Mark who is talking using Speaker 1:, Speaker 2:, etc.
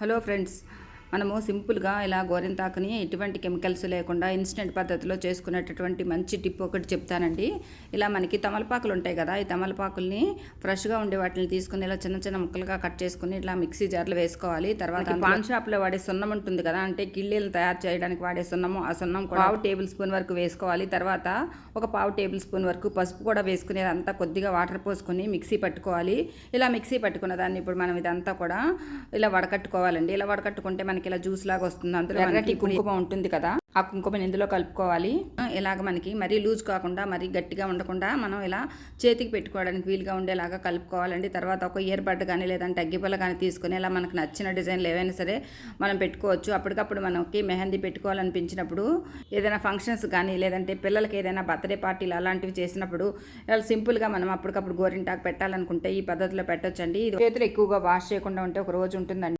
Speaker 1: Hello friends, మనము సింపుల్గా ఇలా గోరింటాకుని ఎటువంటి కెమికల్స్ లేకుండా ఇన్స్టెంట్ పద్ధతిలో చేసుకునేటటువంటి మంచి టిప్ ఒకటి చెప్తానండి. ఇలా మనకి తమలపాకులు ఉంటాయి కదా, ఈ తమలపాకుల్ని ఫ్రెష్గా ఉండే వాటిని తీసుకుని ఇలా చిన్న చిన్న ముక్కలుగా కట్ చేసుకుని ఇట్లా మిక్సీ జార్లో వేసుకోవాలి. తర్వాత పాన్ షాప్లో వాడే సున్నం ఉంటుంది కదా, అంటే కిళ్ళీలు తయారు చేయడానికి వాడే సున్నము, ఆ సున్నం కూడా 1/2 టేబుల్ స్పూన్ వరకు వేసుకోవాలి. తర్వాత ఒక 1/2 టేబుల్ స్పూన్ వరకు పసుపు కూడా వేసుకుని అంతా కొద్దిగా వాటర్ పోసుకొని మిక్సీ పట్టుకోవాలి. ఇలా మిక్సీ పట్టుకున్న దాన్ని ఇప్పుడు మనం ఇదంతా కూడా ఇలా వడకట్టుకోవాలండి. ఇలా వడకట్టుకుంటే మనకి ఇలా జ్యూస్ లాగా వస్తుంది. అందులో ఎర్రటి కుంకుమ ఉంటుంది కదా, ఆ కుంకుమని ఇందులో కలుపుకోవాలి. ఇలాగ మనకి మరీ లూజ్ కాకుండా మరీ గట్టిగా ఉండకుండా మనం ఇలా చేతికి పెట్టుకోవడానికి వీలుగా ఉండేలాగా కలుపుకోవాలండి. తర్వాత ఒక ఇయర్ బడ్ కానీ లేదంటే అగ్గిపుల్ల కానీ తీసుకుని ఇలా మనకు నచ్చిన డిజైన్లు ఏవైనా సరే మనం పెట్టుకోవచ్చు. అప్పటికప్పుడు మనకి మెహందీ పెట్టుకోవాలనిపించినప్పుడు, ఏదైనా ఫంక్షన్స్ కానీ లేదంటే పిల్లలకి ఏదైనా బర్త్డే పార్టీలు అలాంటివి చేసినప్పుడు ఇలా సింపుల్గా మనం అప్పటికప్పుడు గోరింటాకు పెట్టాలనుకుంటే ఈ పద్ధతిలో పెట్టొచ్చండి. ఇది చేతులు ఎక్కువగా వాష్ చేయకుండా ఉంటే ఒక రోజు ఉంటుందండి.